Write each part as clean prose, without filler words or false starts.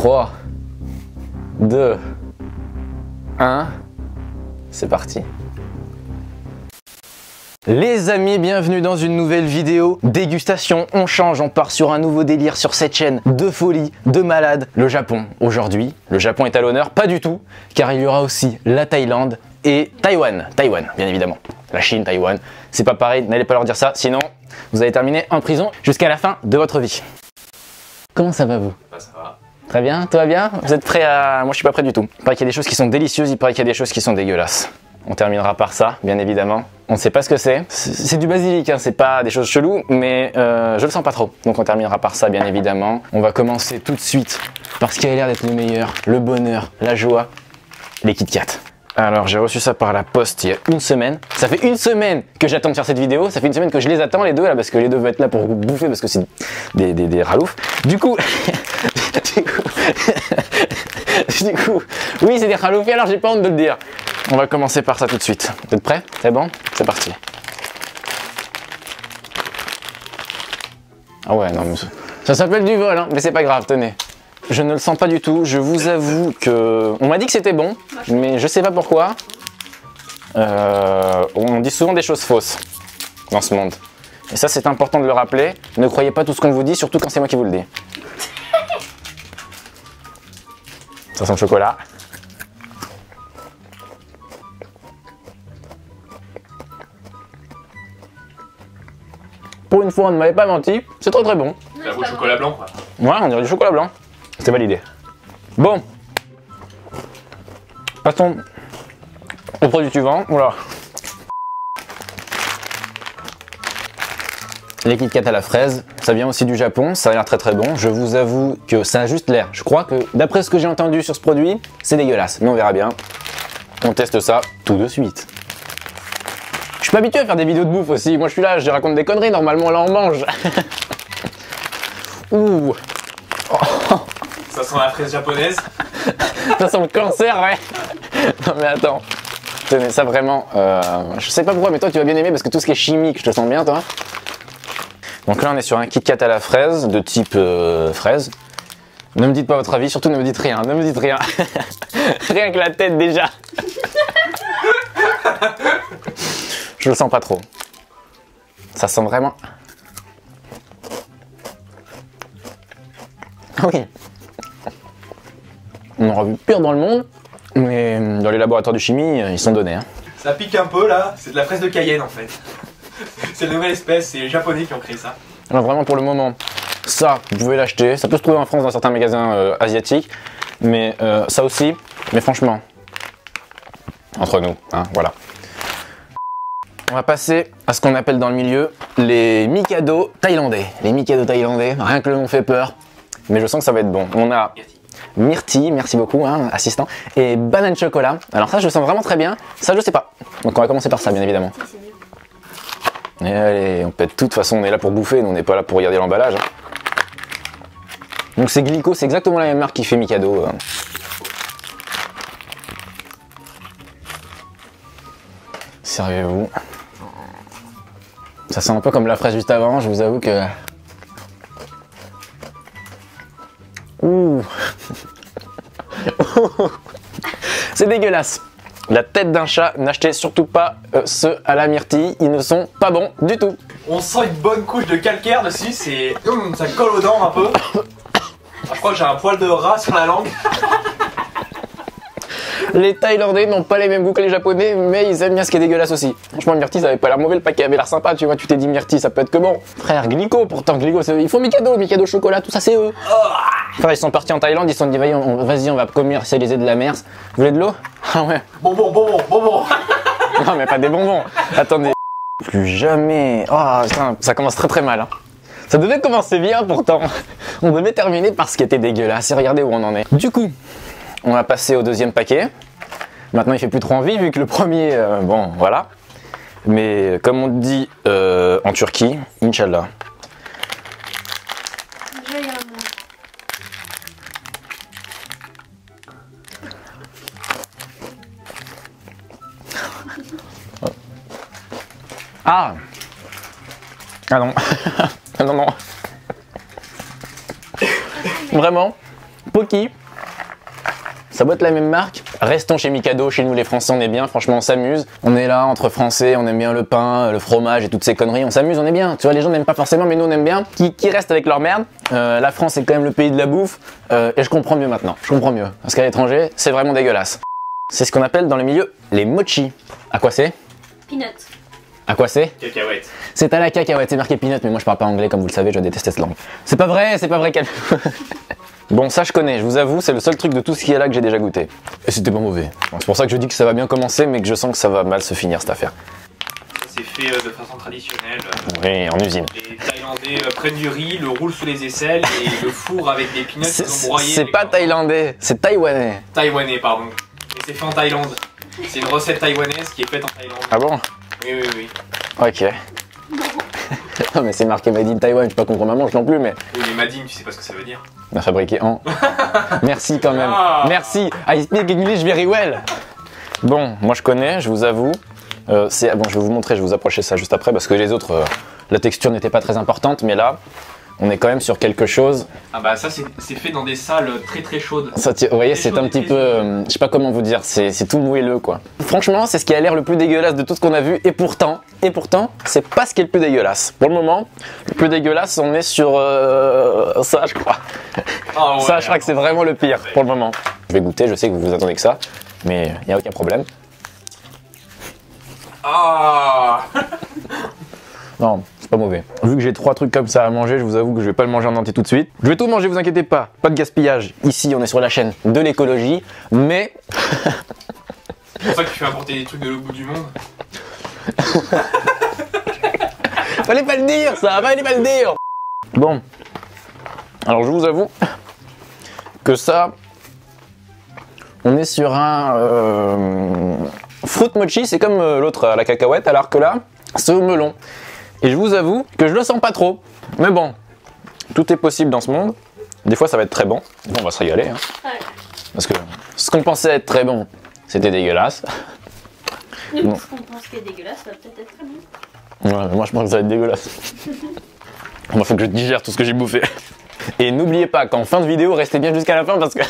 3, 2, 1, c'est parti. Les amis, bienvenue dans une nouvelle vidéo dégustation. On change, on part sur un nouveau délire sur cette chaîne de folie, de malade. Le Japon, aujourd'hui, le Japon est à l'honneur, pas du tout, car il y aura aussi la Thaïlande et Taïwan, bien évidemment. La Chine, Taïwan, c'est pas pareil, n'allez pas leur dire ça, sinon vous allez terminer en prison jusqu'à la fin de votre vie. Comment ça va vous? Ça va. Très bien, tout va bien? Vous êtes prêts à... Moi je suis pas prêt du tout. Il paraît qu'il y a des choses qui sont délicieuses, il paraît qu'il y a des choses qui sont dégueulasses. On terminera par ça, bien évidemment. On ne sait pas ce que c'est. C'est du basilic, hein. C'est pas des choses cheloues, mais je le sens pas trop. Donc on terminera par ça, bien évidemment. On va commencer tout de suite par ce qui a l'air d'être le meilleur, le bonheur, la joie, les Kit Kat. Alors j'ai reçu ça par la poste il y a une semaine. Ça fait une semaine que j'attends de faire cette vidéo. Ça fait une semaine que je les attends les deux là, parce que les deux vont être là pour bouffer parce que c'est des raloufs. Du coup, oui c'est des raloufs. Alors j'ai pas honte de le dire. On va commencer par ça tout de suite. Vous êtes prêts? C'est bon? C'est parti. Ah ouais non mais ça s'appelle du vol hein, mais c'est pas grave. Tenez. Je ne le sens pas du tout, je vous avoue que... On m'a dit que c'était bon, mais je sais pas pourquoi. On dit souvent des choses fausses dans ce monde. Et ça c'est important de le rappeler. Ne croyez pas tout ce qu'on vous dit, surtout quand c'est moi qui vous le dis. Ça sent le chocolat. Pour une fois on ne m'avait pas menti, c'est très bon. C'est un beau chocolat blanc quoi. Ouais, on dirait du chocolat blanc. C'est validé. Bon. Passons au produit suivant. Oula. Les Kit Kat à la fraise, ça vient aussi du Japon, ça a l'air très bon. Je vous avoue que ça a juste l'air. Je crois que d'après ce que j'ai entendu sur ce produit, c'est dégueulasse. Mais on verra bien. On teste ça tout de suite. Je suis pas habitué à faire des vidéos de bouffe aussi. Moi je suis là, je raconte des conneries, normalement là on mange. Ouh. Oh. Ça sent la fraise japonaise. Ça sent le cancer, ouais. Non mais attends. Tenez, ça vraiment, je sais pas pourquoi, mais toi tu vas bien aimer parce que tout ce qui est chimique, je te sens bien toi. Donc là on est sur un Kit Kat à la fraise, de type fraise. Ne me dites pas votre avis, surtout ne me dites rien, ne me dites rien. Rien que la tête déjà. Je le sens pas trop. Ça sent vraiment... Oui. On aura vu pire dans le monde, mais dans les laboratoires de chimie, ils sont donnés. Hein. Ça pique un peu là, c'est de la fraise de Cayenne en fait. C'est une nouvelle espèce, c'est les Japonais qui ont créé ça. Alors vraiment pour le moment, ça vous pouvez l'acheter, ça peut se trouver en France dans certains magasins asiatiques, mais ça aussi, mais franchement, entre nous, hein, voilà. On va passer à ce qu'on appelle dans le milieu les Mikado thaïlandais. Les Mikado thaïlandais, rien que le nom fait peur, mais je sens que ça va être bon. On a Myrtille, merci beaucoup, hein, assistant, et banane chocolat. Alors ça, je le sens vraiment très bien. Ça, je sais pas. Donc on va commencer par ça, bien évidemment. Et allez, on pète tout. De toute façon, on est là pour bouffer, nous, on n'est pas là pour regarder l'emballage. Hein. Donc c'est Glico, c'est exactement la même marque qui fait Mikado. Servez-vous. Ça sent un peu comme la fraise juste avant, je vous avoue que... Ouh. C'est dégueulasse. La tête d'un chat, n'achetez surtout pas ceux à la myrtille, ils ne sont pas bons du tout. On sent une bonne couche de calcaire dessus, c'est... ça colle aux dents un peu. Ah, je crois que j'ai un poil de rat sur la langue. Les Thaïlandais n'ont pas les mêmes goûts que les Japonais, mais ils aiment bien ce qui est dégueulasse aussi. Franchement, le myrtille, ça avait pas l'air mauvais, le paquet avait l'air sympa, tu vois, tu t'es dit myrtille, ça peut être que bon. Frère, Glico, pourtant, Glico, il faut Mikado chocolat, tout ça, c'est eux. Enfin, ils sont partis en Thaïlande, ils se sont dit, vas-y, on va commercialiser de la merde. Vous voulez de l'eau? Ah ouais. Bonbon. Non, mais pas des bonbons. Attendez. Plus jamais. Oh, putain, ça commence très mal. Hein. Ça devait commencer bien, pourtant. On devait terminer par ce qui était dégueulasse. Et regardez où on en est. Du coup, on va passer au deuxième paquet. Maintenant, il fait plus trop envie vu que le premier, bon, voilà. Mais comme on dit en Turquie, Inch'Allah. Ah! Ah non. Non. Vraiment, Pocky. Ça doit être la même marque. Restons chez Mikado, chez nous les Français on est bien, franchement on s'amuse. On est là entre Français, on aime bien le pain, le fromage et toutes ces conneries, on s'amuse, on est bien. Tu vois, les gens n'aiment pas forcément mais nous on aime bien. Qui restent avec leur merde. La France est quand même le pays de la bouffe et je comprends mieux maintenant, je comprends mieux. Parce qu'à l'étranger c'est vraiment dégueulasse. C'est ce qu'on appelle dans le milieu les mochi. À quoi c'est? Peanut. À quoi c'est? Cacahuète. C'est à la cacahuète, c'est marqué peanut mais moi je parle pas anglais comme vous le savez, je déteste cette langue. C'est pas vrai, Bon, ça je connais, je vous avoue, c'est le seul truc de tout ce qu'il y a là que j'ai déjà goûté. Et c'était pas mauvais. C'est pour ça que je dis que ça va bien commencer, mais que je sens que ça va mal se finir cette affaire. C'est fait de façon traditionnelle. Oui, en usine. Les Thaïlandais prennent du riz, le roulent sous les aisselles et le fourrent avec des peanuts qu'ils ont broyés. C'est pas thaïlandais, c'est taïwanais. Taïwanais, pardon. Et c'est fait en Thaïlande. C'est une recette taïwanaise qui est faite en Thaïlande. Ah bon? Oui, oui, oui. Ok. Non mais c'est marqué Made in Taiwan, je sais pas qu'on mange non plus mais... Oui, mais Madine, tu sais pas ce que ça veut dire. On a fabriqué en... Merci quand même. Merci. I speak English very well. Bon, moi je connais, je vous avoue. Bon, je vais vous montrer, je vais vous approcher ça juste après parce que les autres, la texture n'était pas très importante, mais là, on est quand même sur quelque chose. Ah bah ça c'est fait dans des salles très très chaudes. Ça, vous voyez, c'est un petit peu, je sais pas comment vous dire, c'est tout moelleux quoi. Franchement, c'est ce qui a l'air le plus dégueulasse de tout ce qu'on a vu et pourtant, c'est pas ce qui est le plus dégueulasse. Pour le moment, le plus dégueulasse, on est sur ça, je crois. Oh, ouais, ça, je crois que c'est vraiment le pire pour le moment. Je vais goûter, je sais que vous vous attendez que ça, mais il n'y a aucun problème. Ah. Non, c'est pas mauvais. Vu que j'ai 3 trucs comme ça à manger, je vous avoue que je vais pas le manger en entier tout de suite. Je vais tout manger, vous inquiétez pas. Pas de gaspillage. Ici, on est sur la chaîne de l'écologie, mais... C'est pour ça que tu fais importer des trucs de l'autre bout du monde. Fallait pas le dire, ça, fallait pas le dire. Bon. Alors, je vous avoue que ça... On est sur un... Fruit mochi, c'est comme l'autre à la cacahuète, alors que là, c'est au melon. Et je vous avoue que je le sens pas trop. Mais bon, tout est possible dans ce monde. Des fois, ça va être très bon. Bon, on va se régaler. Hein. Ouais. Parce que ce qu'on pensait être très bon, c'était dégueulasse. Nous, Bon. ce qu'on pense qui est dégueulasse va peut-être être très bon. Ouais, mais moi, je pense que ça va être dégueulasse. Il faut que je digère tout ce que j'ai bouffé. Et n'oubliez pas qu'en fin de vidéo, restez bien jusqu'à la fin parce que...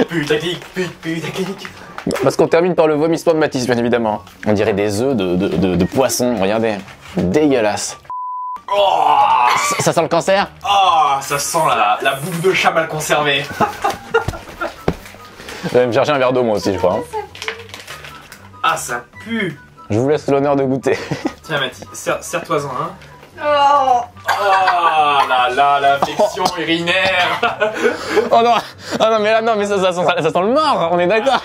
Putaclic. Parce qu'on termine par le vomissement de Mathis, bien évidemment. On dirait des œufs de poisson, regardez. Dégueulasse. Oh, Ça sent le cancer? oh, ça sent la bouffe de chat mal conservée. Je vais me chercher un verre d'eau moi aussi, je crois. Hein. Ah, ça pue. Je vous laisse l'honneur de goûter. Tiens, Mathis, serre-toi-en, hein. Oh. Oh là là, l'infection urinaire. Oh non! Ah non, mais là, non, mais ça sent le mort, on est d'accord.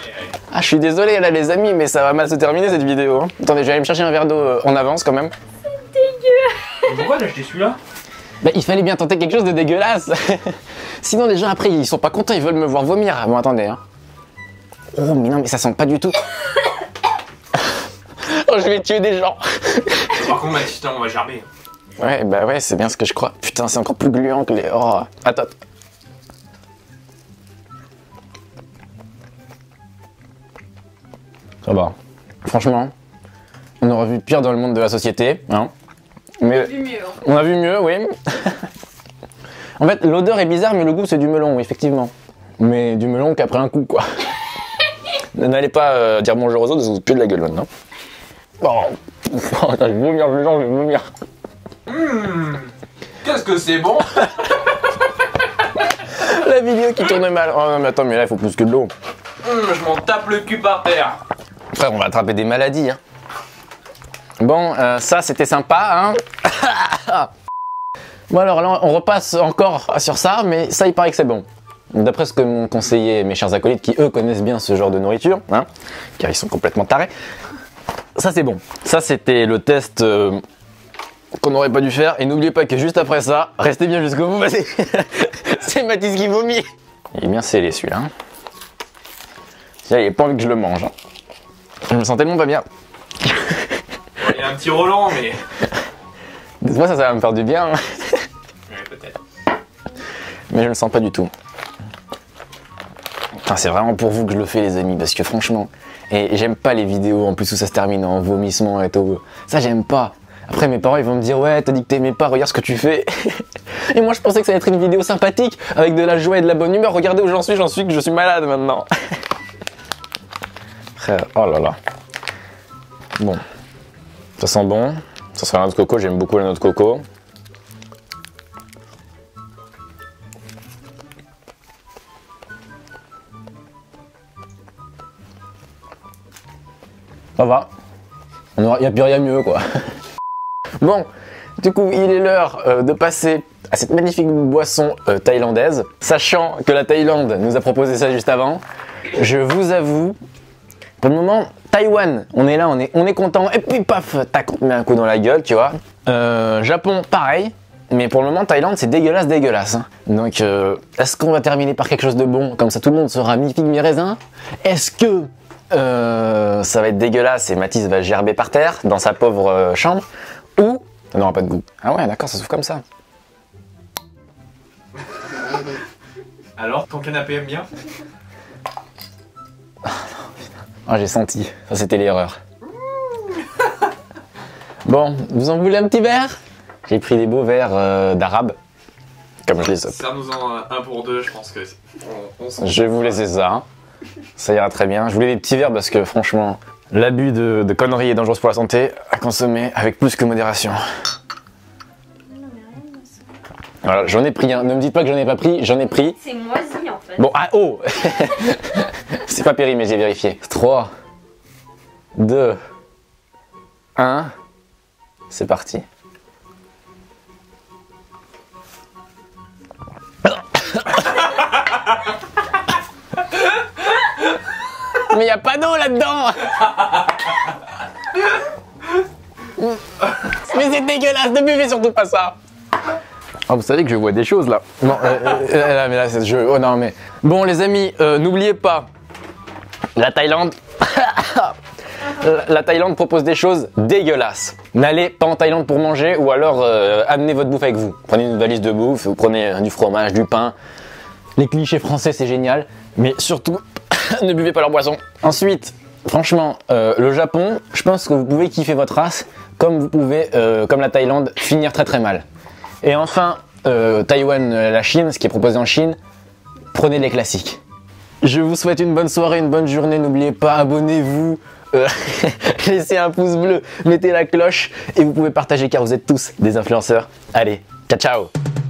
Ah, je suis désolé là, les amis, mais ça va mal se terminer cette vidéo. Hein. Attendez, je vais aller me chercher un verre d'eau en avance quand même. Dégueu. Pourquoi j'ai acheté celui-là? Bah, il fallait bien tenter quelque chose de dégueulasse. Sinon, les gens après, ils sont pas contents, ils veulent me voir vomir. Bon, attendez, hein. Oh, mais non, mais ça sent pas du tout. Oh, je vais tuer des gens. Par contre, Mathis, on va gerber. Ouais, bah ouais, c'est bien ce que je crois. Putain, c'est encore plus gluant que les... Oh, attends. Ça va. Franchement, on aurait vu pire dans le monde de la société, hein. Mais Du mieux. Hein. on a vu mieux, oui. En fait, l'odeur est bizarre, mais le goût, c'est du melon, oui, effectivement. Mais du melon qu'après un coup, quoi. N'allez pas dire bonjour aux autres, vous puez de la gueule maintenant. Oh, je vais vomir, je vais vomir. Qu'est-ce que c'est bon. La vidéo qui tourne mal. Oh non, mais attends, mais là, il faut plus que de l'eau. Je m'en tape le cul par terre. Frère, on va attraper des maladies, hein. Bon, ça, c'était sympa, hein. Bon, alors là, on repasse encore sur ça, mais ça, il paraît que c'est bon. D'après ce que m'ont conseillé mes chers acolytes, qui, eux, connaissent bien ce genre de nourriture, hein, car ils sont complètement tarés, ça, c'est bon. Ça, c'était le test... qu'on n'aurait pas dû faire, et n'oubliez pas que juste après ça, restez bien jusqu'au bout, c'est Mathis qui vomit. Il est bien scellé celui-là. Hein. Il n'a pas envie que je le mange. Hein. Je me sens tellement pas bien. Il y a un petit Roland, mais... Des fois ça va me faire du bien. Hein. Ouais, peut-être. Mais je le sens pas du tout. Enfin, c'est vraiment pour vous que je le fais les amis, parce que franchement, et j'aime pas les vidéos en plus où ça se termine en vomissement et tout. Ça j'aime pas. Après mes parents ils vont me dire ouais t'as dit que t'aimais pas, regarde ce que tu fais. Et moi je pensais que ça allait être une vidéo sympathique, avec de la joie et de la bonne humeur. Regardez où j'en suis que je suis malade maintenant. Frère, oh là là. Bon, ça sent bon. Ça sent la noix de coco, j'aime beaucoup la noix de coco. Ça va. Il n'y a plus rien mieux quoi. Bon, du coup, il est l'heure de passer à cette magnifique boisson thaïlandaise. Sachant que la Thaïlande nous a proposé ça juste avant, je vous avoue, pour le moment, Taïwan, on est là, on est content, et puis paf, tac, on te met un coup dans la gueule, tu vois. Japon, pareil, mais pour le moment, Thaïlande, c'est dégueulasse. Hein. Donc, est-ce qu'on va terminer par quelque chose de bon, comme ça tout le monde sera mi-figue, mi-raisin? Est-ce que ça va être dégueulasse et Mathis va gerber par terre dans sa pauvre chambre? Ou ça n'aura pas de goût? Ah ouais, d'accord, ça s'ouvre comme ça. Alors, ton canapé aime bien? Oh, j'ai senti, ça c'était l'erreur. Bon, vous en voulez un petit verre? J'ai pris des beaux verres d'arabe, comme je les ai. Serre-nous-en un pour deux, je pense que Je vais vous laisser ça, ça ira très bien. Je voulais des petits verres parce que franchement, l'abus de conneries est dangereux pour la santé, à consommer avec plus que modération. Voilà, j'en ai pris un, ne me dites pas que j'en ai pas pris, j'en ai pris. C'est moisi en fait. Bon, ah oh. C'est pas périmé, j'ai vérifié. 3, 2, 1, c'est parti. Mais y a pas d'eau là-dedans. Mais c'est dégueulasse, ne buvez surtout pas ça. Oh, vous savez que je vois des choses là. Non, mais là, c'est je. Oh non, mais. Bon, les amis, n'oubliez pas, la Thaïlande. La Thaïlande propose des choses dégueulasses. N'allez pas en Thaïlande pour manger ou alors amenez votre bouffe avec vous. Prenez une valise de bouffe, vous prenez du fromage, du pain. Les clichés français, c'est génial. Mais surtout, ne buvez pas leur boisson. Ensuite, franchement, le Japon, je pense que vous pouvez kiffer votre race comme vous pouvez, comme la Thaïlande, finir très très mal. Et enfin, Taïwan, la Chine, ce qui est proposé en Chine, prenez les classiques. Je vous souhaite une bonne soirée, une bonne journée. N'oubliez pas, abonnez-vous, laissez un pouce bleu, mettez la cloche et vous pouvez partager car vous êtes tous des influenceurs. Allez, ciao ciao!